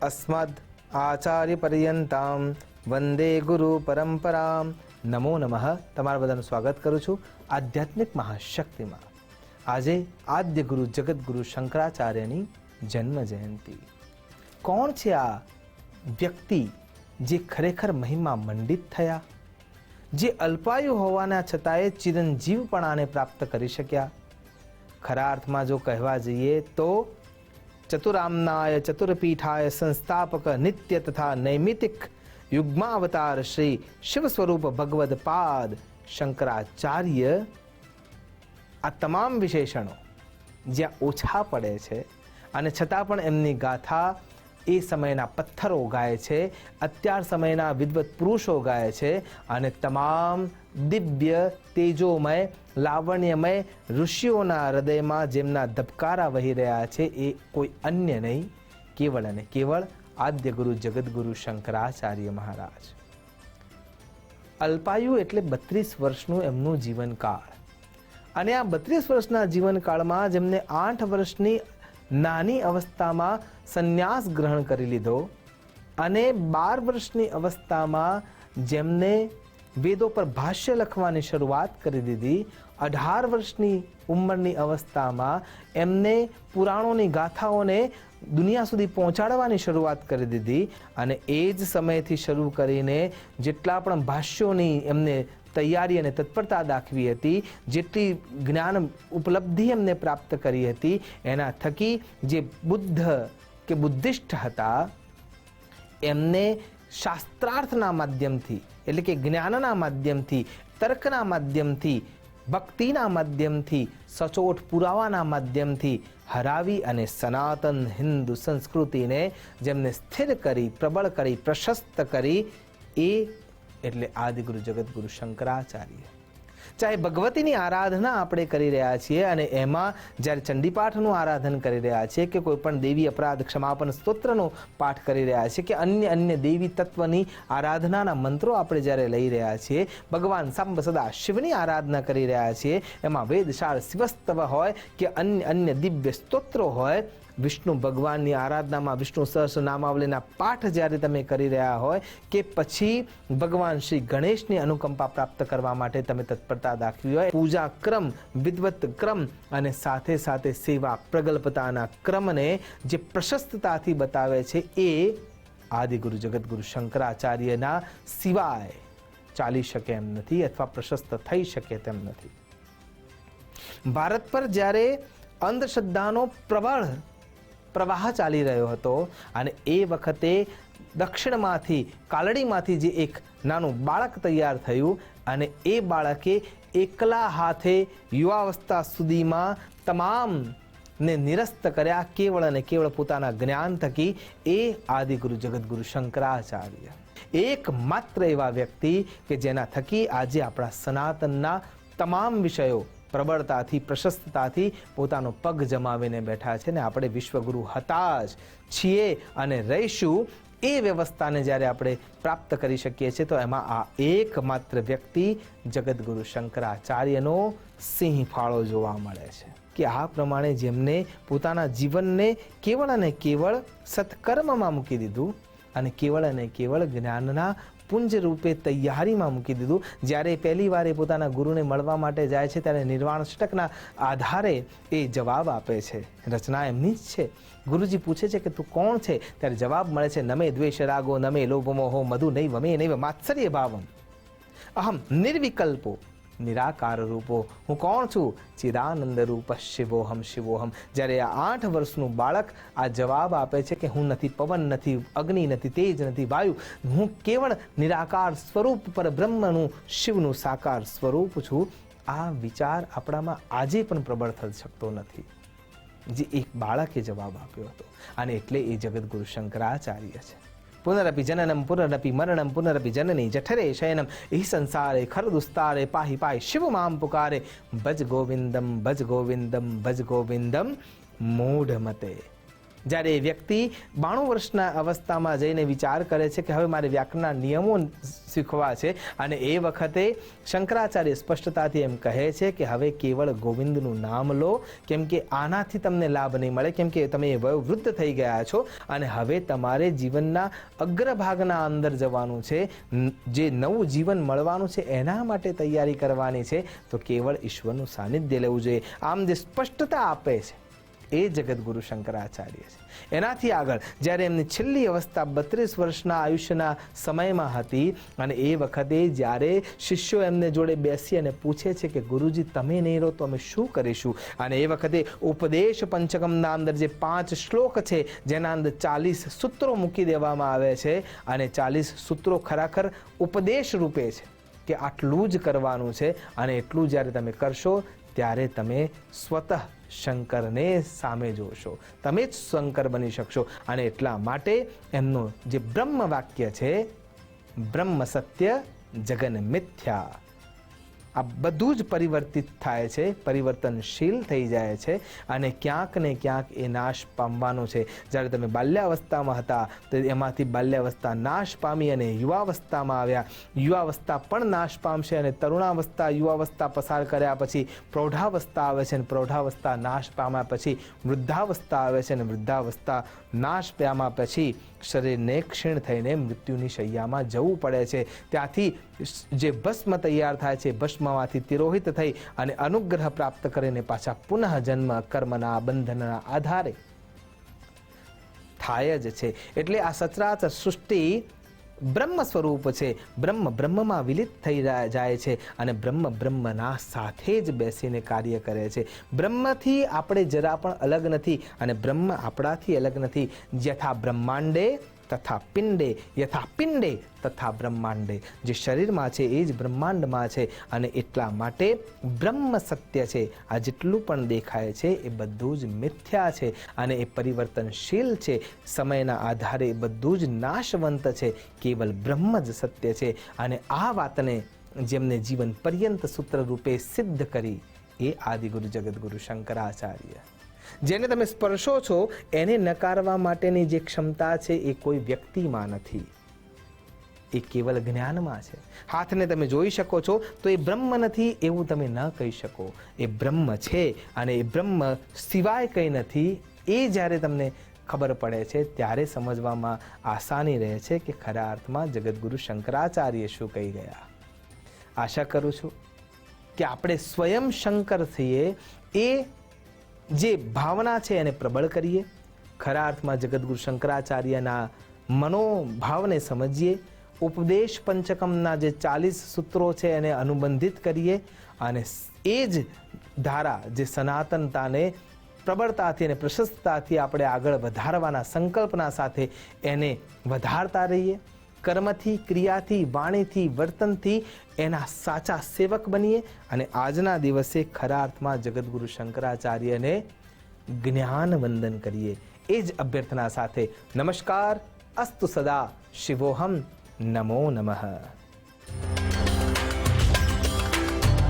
अस्मद् आचार्य पर्यंताम वंदे गुरु परंपराम। नमो नमः। તમારા બધાનું સ્વાગત કરું છું આધ્યાત્મિક મહાશક્તિમાં। આજે આદ્ય ગુરુ જગતગુરુ શંકરાચાર્યની જન્મ જયંતિ। કોણ છે આ વ્યક્તિ જે ખરેખર મહિમા મંડિત થયા, જે અલ્પાયુ હોવાના છતાંય ચિરંજીવપણાને પ્રાપ્ત કરી શક્યા? ખરા અર્થમાં જો કહેવા જઈએ તો ચતુરામનાય ચતુરપીઠાય સંસ્થાપક નિત્ય તથા નૈમિતિક યુગ્માવતાર શ્રી શિવ સ્વરૂપ ભગવદ પાદ શંકરાચાર્ય, આ તમામ વિશેષણો જ્યાં ઓછા પડે છે અને છતાં પણ એમની ગાથા એ સમયના પથ્થરો ગાય છે, અત્યાર સમયના વિદ્વત પુરુષો ગાય છે અને તમામ દિવ્ય તેજોમય લાવણ્યમય ઋષિઓના હૃદયમાં જેમના ધબકારા વહી રહ્યા છે એ કોઈ અન્ય નહીં, કેવળ અને કેવળ આદ્ય ગુરુ જગતગુરુ શંકરાચાર્ય મહારાજ। અલ્પાયુ એટલે 32 વર્ષનું એમનું જીવનકાળ, અને આ 32 વર્ષના જીવનકાળમાં જેમને 8 વર્ષની નાની અવસ્થામાં સંન્યાસ ગ્રહણ કરી લીધો અને 12 વર્ષની અવસ્થામાં જેમને વેદો પર ભાષ્ય લખવાની શરૂઆત કરી દીધી, 18 વર્ષની ઉંમરની અવસ્થામાં એમને પુરાણોની ગાથાઓને દુનિયા સુધી પહોંચાડવાની શરૂઆત કરી દીધી અને એ જ સમયથી શરૂ કરીને જેટલા પણ ભાષ્યોની એમને તૈયારી અને તત્પરતા દાખવી હતી, જેટલી જ્ઞાન ઉપલબ્ધિ એમને પ્રાપ્ત કરી હતી, એના થકી જે બુદ્ધ કે બુદ્ધિસ્ટ હતા એમને શાસ્ત્રાર્થના માધ્યમથી એટલે કે જ્ઞાનના માધ્યમથી, તર્કના માધ્યમથી, ભક્તિના માધ્યમથી, સચોટ પુરાવાના માધ્યમથી હરાવી અને સનાતન હિન્દુ સંસ્કૃતિને જેમને સ્થિર કરી, પ્રબળ કરી, પ્રશસ્ત કરી, એ એટલે આદિગુરુ જગતગુરુ શંકરાચાર્ય। ચાહે ભગવતીની આરાધના આપણે કરી રહ્યા છીએ અને એમાં જ્યારે ચંડીપાઠનું આરાધન કરી રહ્યા છીએ કે કોઈ પણ દેવી અપરાધ ક્ષમાપન સ્તોત્રનો પાઠ કરી રહ્યા છીએ કે અન્ય દેવી તત્વની આરાધનાના મંત્રો આપણે જ્યારે લઈ રહ્યા છીએ, ભગવાન સાંબ સદા શિવની આરાધના કરી રહ્યા છીએ, એમાં વેદશાળ શિવસ્તવ હોય કે અન્ય દિવ્ય સ્તોત્રો હોય, વિષ્ણુ ભગવાનની આરાધનામાં વિષ્ણુ સહસ્રનામાવલીના પાઠ જ્યારે તમે કરી રહ્યા હોય કે પછી ભગવાન શ્રી ગણેશની અનુકંપા પ્રાપ્ત કરવા માટે તમે તત્પરતા દાખવી હોય, પૂજા ક્રમ, વિદ્વત ક્રમ અને સાથે સાથે સેવા પ્રગલ્ભતાના ક્રમને જે પ્રશસ્તતાથી બતાવે છે એ આદિગુરુ જગતગુરુ શંકરાચાર્યના સિવાય ચાલી શકે એમ નથી અથવા પ્રશસ્ત થઈ શકે તેમ નથી। ભારત પર જ્યારે અંધશ્રદ્ધાનો પ્રબળ પ્રવાહ ચાલી રહ્યો હતો અને એ વખતે દક્ષિણમાંથી કાલડીમાંથી જે એક નાનું બાળક તૈયાર થયું અને એ બાળકે એકલા હાથે યુવાવસ્થા સુધીમાં તમામને નિરસ્ત કર્યા કેવળ અને કેવળ પોતાના જ્ઞાન થકી, એ આદિગુરુ જગતગુરુ શંકરાચાર્ય એકમાત્ર એવા વ્યક્તિ કે જેના થકી આજે આપણા સનાતનના તમામ વિષયો પ્રબળતાથી, પ્રશસ્તતાથી પોતાનો પગ જમાવીને બેઠા છે ને આપણે વિશ્વગુરુ હતા જ છીએ અને રહીશું। એ વ્યવસ્થાને જ્યારે આપણે પ્રાપ્ત કરી શકીએ છીએ તો એમાં આ એકમાત્ર વ્યક્તિ જગતગુરુ શંકરાચાર્યનો સિંહ ફાળો જોવા મળે છે કે આ પ્રમાણે જેમને પોતાના જીવનને કેવળ અને કેવળ સત્કર્મમાં મૂકી દીધું અને કેવળ જ્ઞાનના પુંજ રૂપે તૈયારીમાં મૂકી દીધું। જ્યારે પહેલી વાર એ પોતાના ગુરુને મળવા માટે જાય છે ત્યારે નિર્વાણ ષટકના આધારે એ જવાબ આપે છે, રચના એમની જ છે। ગુરુજી પૂછે છે કે તું કોણ છે? ત્યારે જવાબ મળે છે, નમે દ્વેષ રાગો નમે લોભમોહો મધુ નૈવ મે નૈવ માત્સર્ય ભાવમ અહમ નિર્વિકલ્પો નિરાકાર રૂપો। હું કોણ છું? ચિદાનંદ રૂપ શિવોહમ શિવોહમ। જ્યારે આ 8 વર્ષનું બાળક આ જવાબ આપે છે કે હું નથી પવન, નથી અગ્નિ, નથી તેજ, નથી વાયુ, હું કેવળ નિરાકાર સ્વરૂપ પર બ્રહ્મનું શિવનું સાકાર સ્વરૂપ છું, આ વિચાર આપણામાં આજે પણ પ્રબળ થઈ શકતો નથી જે એક બાળકે જવાબ આપ્યો હતો અને એટલે એ જગતગુરુ શંકરાચાર્ય છે। પુનરપી જનનમ પુનરપી મરણમ પુનરપી જનની જઠરે શયનમ ઈ સંસારે ખર દુસ્તારે પાહી પાહી શિવ મામ પુકારે ભજ ગોવિંદમ ભજ ગોવિંદમ ભજ ગોવિંદમ મૂઢ મતે। જ્યારે એ વ્યક્તિ 92 વર્ષના અવસ્થામાં જઈને વિચાર કરે છે કે હવે મારે વ્યાકરણના નિયમો શીખવા છે, અને એ વખતે શંકરાચાર્ય સ્પષ્ટતાથી એમ કહે છે કે હવે કેવળ ગોવિંદનું નામ લો, કેમ કે આનાથી તમને લાભ નહીં મળે, કેમ કે તમે વયોવૃદ્ધ થઈ ગયા છો અને હવે તમારે જીવનના અગ્રભાગના અંદર જવાનું છે, જે નવું જીવન મળવાનું છે એના માટે તૈયારી કરવાની છે, તો કેવળ ઈશ્વરનું સાનિધ્ય લેવું જોઈએ. આમ જે સ્પષ્ટતા આપે છે એ જગતગુરુ શંકરાચાર્ય છે. એનાથી આગળ જ્યારે એમની છેલ્લી અવસ્થા 32 વર્ષના આયુષ્યના સમયમાં હતી, અને એ વખતે જ્યારે શિષ્યો એમને જોડે બેસી અને પૂછે છે કે ગુરુજી તમે નહીં રહો તો અમે શું કરીશું, અને એ વખતે ઉપદેશ પંચકમના અંદર જે 5 શ્લોક છે જેના અંદર 40 સૂત્રો મૂકી દેવામાં આવે છે, અને 40 સૂત્રો ખરેખર ઉપદેશ રૂપે છે કે આટલું જ કરવાનું છે, અને એટલું જ્યારે તમે કરશો ત્યારે તમે સ્વતઃ શંકરને સામે જોશો, તમે જ શંકર બની શકશો. અને એટલા માટે એમનું જે બ્રહ્મ વાક્ય છે, બ્રહ્મ સત્ય જગન મિથ્યા, આ બધું જ પરિવર્તિત થાય છે, પરિવર્તનશીલ થઈ જાય છે, અને ક્યાંક ને ક્યાંક એ નાશ પામવાનું છે. જ્યારે તમે બાલ્યાવસ્થામાં હતા તો એમાંથી બાલ્યાવસ્થા નાશ પામી અને યુવાવસ્થામાં આવ્યા, યુવાવસ્થા પણ નાશ પામશે, અને તરુણાવસ્થા યુવાવસ્થા પસાર કર્યા પછી પ્રૌઢાવસ્થા આવે છે, અને પ્રૌઢાવસ્થા નાશ પામ્યા પછી વૃદ્ધાવસ્થા આવે છે, અને વૃદ્ધાવસ્થા નાશ પામ્યા પછી શરીરને ક્ષીણ થઈને મૃત્યુની શૈયામાં જવું પડે છે. ત્યાંથી જે ભસ્મ તૈયાર થાય છે, ભસ્મમાંથી તિરોહિત થઈ અને અનુગ્રહ પ્રાપ્ત કરીને પાછા પુનઃ જન્મ કર્મના બંધનના આધારે થાય જ છે. એટલે આ સચરાચર સૃષ્ટિ બ્રહ્મ સ્વરૂપ છે, બ્રહ્મ બ્રહ્મમાં વિલિત થઈ જાય છે, અને બ્રહ્મ બ્રહ્મના સાથે જ બેસીને કાર્ય કરે છે. બ્રહ્મથી આપણે જરા પણ અલગ નથી, અને બ્રહ્મ આપણાથી અલગ નથી. યથા બ્રહ્માંડે તથા પિંડે, યથા પિંડે તથા બ્રહ્માંડે, જે શરીરમાં છે એ જ બ્રહ્માંડમાં છે, અને એટલા માટે બ્રહ્મ સત્ય છે. આ જેટલું પણ દેખાય છે એ બધું જ મિથ્યા છે, અને એ પરિવર્તનશીલ છે, સમયના આધારે એ બધું જ નાશવંત છે, કેવલ બ્રહ્મ જ સત્ય છે. અને આ વાતને જેમને જીવન પર્યંત સૂત્ર રૂપે સિદ્ધ કરી એ આદિગુરુ જગતગુરુ શંકરાચાર્ય. જેને તમે સ્પર્શો છો એને નકારવા માટેની જે ક્ષમતા છે એ કોઈ વ્યક્તિમાં નથી, એ કેવલ જ્ઞાનમાં છે. હાથને તમે જોઈ શકો છો તો એ બ્રહ્મ નથી એવું તમે ન કહી શકો, એ બ્રહ્મ છે, અને એ બ્રહ્મ સિવાય કંઈ નથી. એ જ્યારે તમને ખબર પડે છે ત્યારે સમજવામાં આસાની રહે છે કે ખરા અર્થમાં જગતગુરુ શંકરાચાર્ય શું કહી ગયા. આશા કરું છું કે આપણે સ્વયં શંકર થઈએ, એ જે ભાવના છે એને પ્રબળ કરીએ, ખરા અર્થમાં જગતગુરુ શંકરાચાર્યના મનોભાવને સમજીએ, ઉપદેશ પંચકમના જે 40 સૂત્રો છે એને અનુબંધિત કરીએ, અને એ જ ધારા જે સનાતનતાને પ્રબળતાથી અને પ્રશસ્તતાથી આપણે આગળ વધારવાના સંકલ્પના સાથે એને વધારતા રહીએ. કર્મથી, ક્રિયાથી, વાણીથી, વર્તનથી એના સાચા સેવક બનીએ, અને આજના દિવસે ખરા અર્થમાં જગતગુરુ શંકરાચાર્યને જ્ઞાન વંદન કરીએ. એ જ અભ્યર્થના સાથે નમસ્કાર. અસ્તુ સદા શિવોહમ. નમો નમઃ.